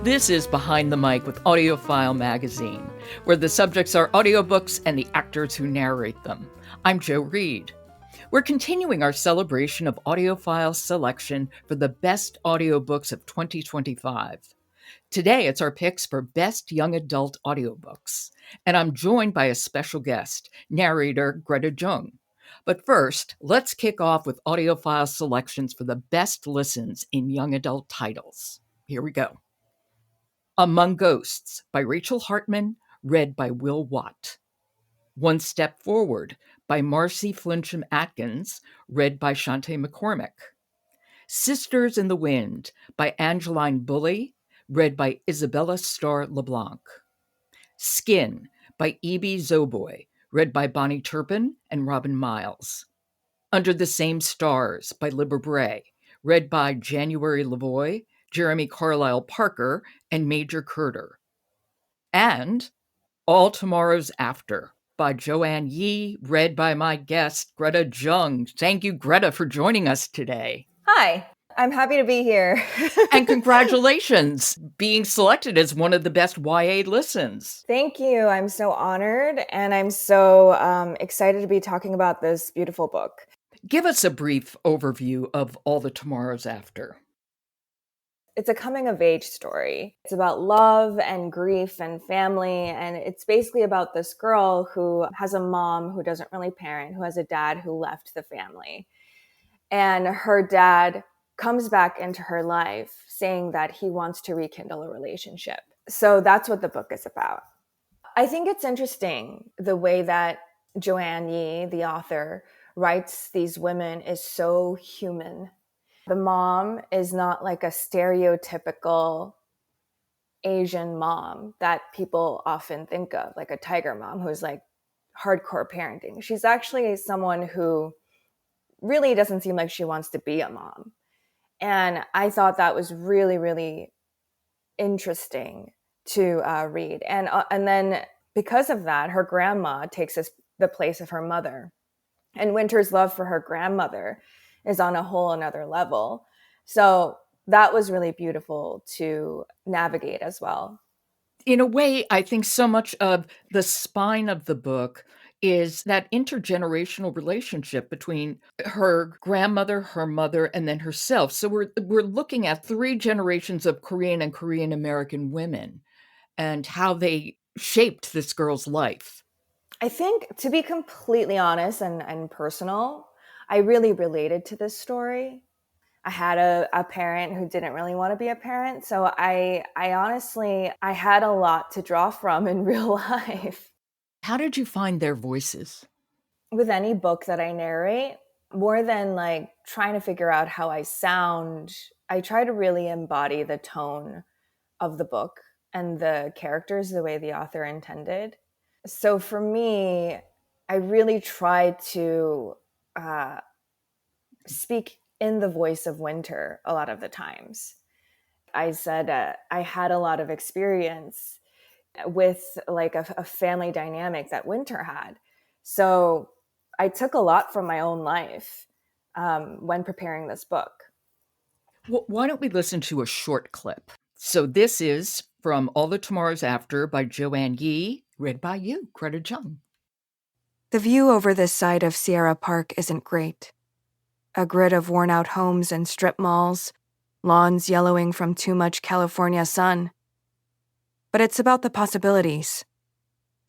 This is Behind the Mic with AudioFile magazine, where the subjects are audiobooks and the actors who narrate them. I'm Jo Reed. We're continuing our celebration of AudioFile's selection for the best audiobooks of 2025. Today, it's our picks for Best Young Adult Audiobooks, and I'm joined by a special guest, narrator Greta Jung. But first, let's kick off with AudioFile's selections for the best listens in young adult titles. Here we go. Among Ghosts by Rachel Hartman, read by Will Watt. One Step Forward by Marcie Flinchum Atkins, read by Chanté McCormick. Sisters in the Wind by Angeline Boulley, read by Isabella LaBlanc. Skin by E.B. Zoboi, read by Bahni Turpin and Robin Miles. Under the Same Stars by Libba Bray, read by January LaVoy, Jeremy Carlisle Parker, and Major Curda. And All Tomorrow's After by Joanne Yi, read by my guest, Greta Jung. Thank you, Greta, for joining us today. Hi, I'm happy to be here. And congratulations, being selected as one of the best YA listens. Thank you. I'm so honored, and I'm so excited to be talking about this beautiful book. Give us a brief overview of All the Tomorrows After. It's a coming-of-age story. It's about love and grief and family, and it's basically about this girl who has a mom who doesn't really parent, who has a dad who left the family. And her dad comes back into her life saying that he wants to rekindle a relationship. So that's what the book is about. I think it's interesting the way that Joanne Yi, the author, writes these women is so human. The mom is not like a stereotypical Asian mom that people often think of, like a tiger mom who's like hardcore parenting. She's actually someone who really doesn't seem like she wants to be a mom. And I thought that was really, really interesting to read. And then because of that, her grandma takes the place of her mother. And Winter's love for her grandmother is on a whole another level. So that was really beautiful to navigate as well. In a way, I think so much of the spine of the book is that intergenerational relationship between her grandmother, her mother, and then herself. So we're looking at 3 generations of Korean and Korean American women and how they shaped this girl's life. I think, to be completely honest and personal, I really related to this story. I had a parent who didn't really want to be a parent. So I honestly, I had a lot to draw from in real life. How did you find their voices? With any book that I narrate, more than like trying to figure out how I sound, I try to really embody the tone of the book and the characters the way the author intended. So for me, I really tried to speak in the voice of Winter a lot of the times. I said I had a lot of experience with like a family dynamic that Winter had. So I took a lot from my own life when preparing this book. Well, why don't we listen to a short clip? So this is from All the Tomorrows After by Joanne Yi, read by you, Greta Jung. The view over this side of Sierra Park isn't great. A grid of worn-out homes and strip malls, lawns yellowing from too much California sun. But it's about the possibilities,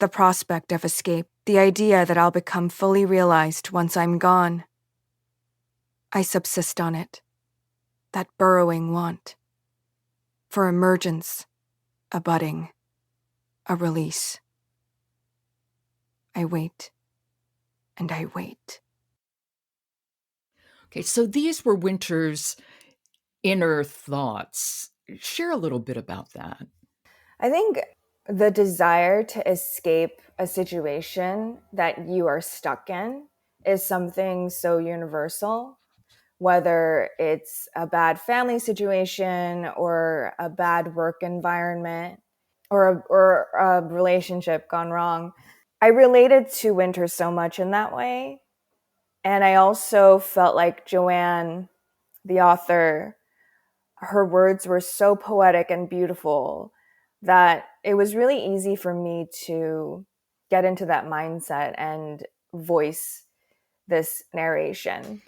the prospect of escape, the idea that I'll become fully realized once I'm gone. I subsist on it, that burrowing want, for emergence, a budding, a release. I wait, and I wait. Okay, so these were Winter's inner thoughts. Share a little bit about that. I think the desire to escape a situation that you are stuck in is something so universal, whether it's a bad family situation or a bad work environment or a relationship gone wrong. I related to Winter so much in that way. And I also felt like Joanne, the author, her words were so poetic and beautiful that it was really easy for me to get into that mindset and voice this narration.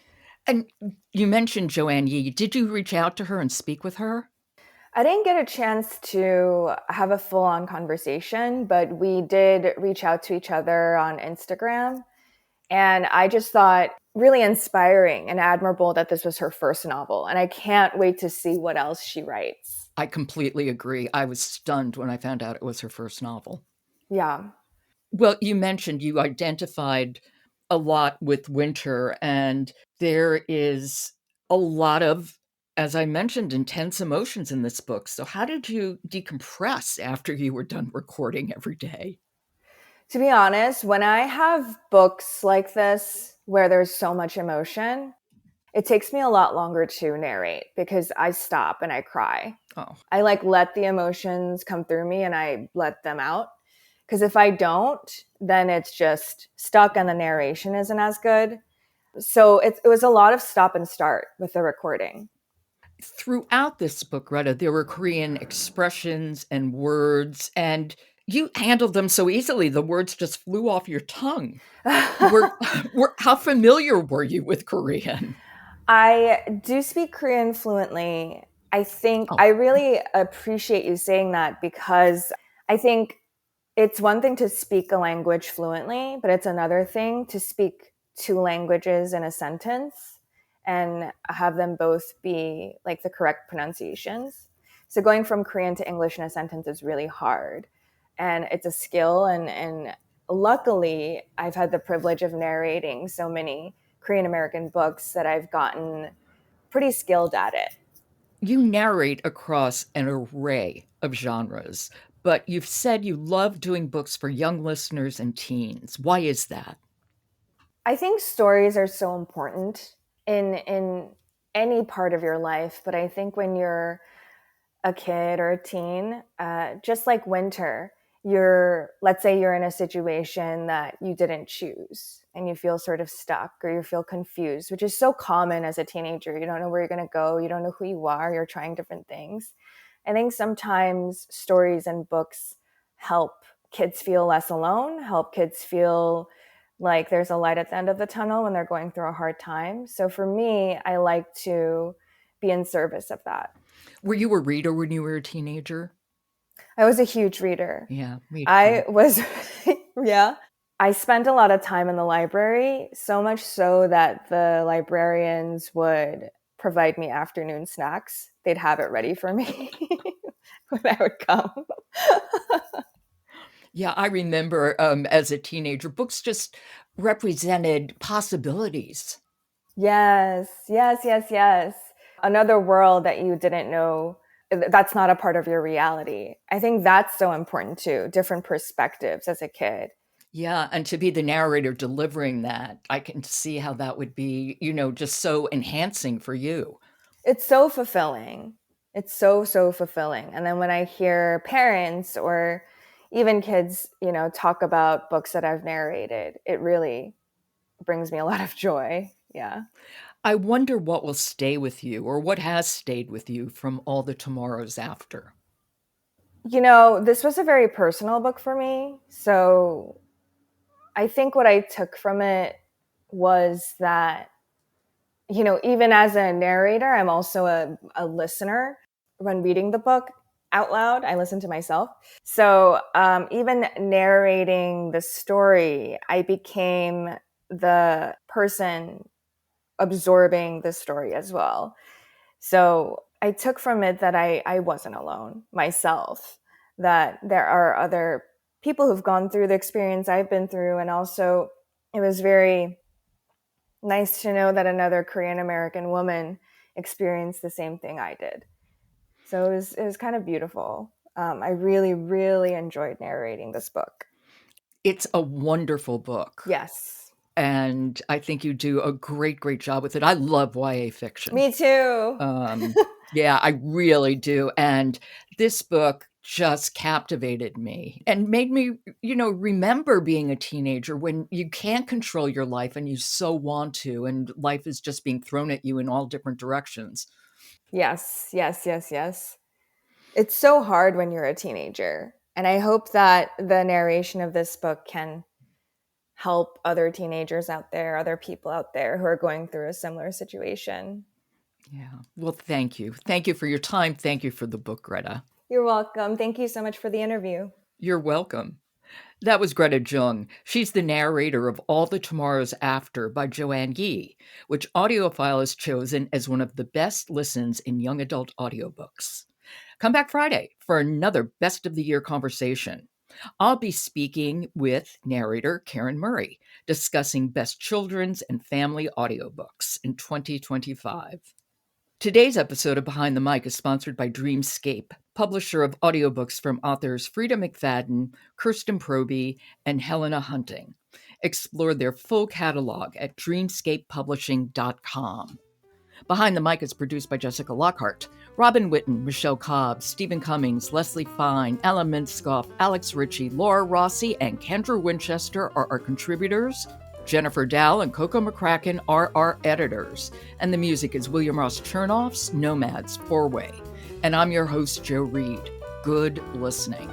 And you mentioned Joanne Yi. Did you reach out to her and speak with her? I didn't get a chance to have a full-on conversation, but we did reach out to each other on Instagram. And I just thought really inspiring and admirable that this was her first novel. And I can't wait to see what else she writes. I completely agree. I was stunned when I found out it was her first novel. Yeah. Well, you mentioned you identified a lot with winter, and there is a lot of, as I mentioned, intense emotions in this book. So how did you decompress after you were done recording every day? To be honest, when I have books like this where there's so much emotion, it takes me a lot longer to narrate because I stop and I cry. Oh, I let the emotions come through me and I let them out. Because if I don't, then it's just stuck and the narration isn't as good. So it was a lot of stop and start with the recording. throughout this book, Greta, there were Korean expressions and words, and you handled them so easily. The words just flew off your tongue. How familiar were you with Korean? I do speak Korean fluently. I think Oh, I really appreciate you saying that because I think it's one thing to speak a language fluently, but it's another thing to speak two languages in a sentence and have them both be like the correct pronunciations. So going from Korean to English in a sentence is really hard. And it's a skill. And luckily, I've had the privilege of narrating so many Korean American books that I've gotten pretty skilled at it. you narrate across an array of genres, but you've said you love doing books for young listeners and teens. Why is that? I think stories are so important in any part of your life, but I think when you're a kid or a teen, just like winter, let's say you're in a situation that you didn't choose and you feel sort of stuck or you feel confused, which is so common as a teenager. You don't know where you're going to go. You don't know who you are. You're trying different things. I think sometimes stories and books help kids feel less alone, help kids feel like there's a light at the end of the tunnel when they're going through a hard time. So for me, I like to be in service of that. Were you a reader when you were a teenager? I was a huge reader. Yeah, me too. I was, yeah. I spent a lot of time in the library, so much so that the librarians would provide me afternoon snacks. They'd have it ready for me when I would come. Yeah, I remember as a teenager, books just represented possibilities. Yes, yes, yes, yes. Another world that you didn't know, that's not a part of your reality. I think that's so important too, different perspectives as a kid. Yeah, and to be the narrator delivering that, I can see how that would be, just so enhancing for you. It's so fulfilling. It's so, so fulfilling. And then when I hear parents or even kids, talk about books that I've narrated, it really brings me a lot of joy. Yeah. I wonder what will stay with you or what has stayed with you from all the tomorrows after. This was a very personal book for me. So I think what I took from it was that, even as a narrator, I'm also a listener. When reading the book out loud, I listen to myself. So even narrating the story, I became the person absorbing the story as well. So I took from it that I wasn't alone myself, that there are other people who've gone through the experience I've been through. And also it was very nice to know that another Korean American woman experienced the same thing I did. So it was kind of beautiful. I really, really enjoyed narrating this book. It's a wonderful book. Yes. And I think you do a great, great job with it. I love YA fiction. Me too. Yeah, I really do. And this book just captivated me and made me, remember being a teenager when you can't control your life and you so want to, and life is just being thrown at you in all different directions. Yes, yes, yes, yes. It's so hard when you're a teenager. And I hope that the narration of this book can help other teenagers out there, other people out there who are going through a similar situation. Yeah. Well, thank you. Thank you for your time. Thank you for the book, Greta. You're welcome. Thank you so much for the interview. You're welcome. That was Greta Jung. She's the narrator of All the Tomorrows After by Joanne Yi, which AudioFile has chosen as one of the best listens in young adult audiobooks. Come back Friday for another Best of the Year conversation. I'll be speaking with narrator Karen Murray, discussing best children's and family audiobooks in 2025. Today's episode of Behind the Mic is sponsored by Dreamscape, publisher of audiobooks from authors Frida McFadden, Kirsten Proby, and Helena Hunting. Explore their full catalog at dreamscapepublishing.com. Behind the Mic is produced by Jessica Lockhart, Robin Witten, Michelle Cobb, Stephen Cummings, Leslie Fine, Ella Minskoff, Alex Ritchie, Laura Rossi, and Kendra Winchester are our contributors. Jennifer Dow and Coco McCracken are our editors. And the music is William Ross Chernoff's Nomads 4-Way. And I'm your host, Jo Reed. Good listening.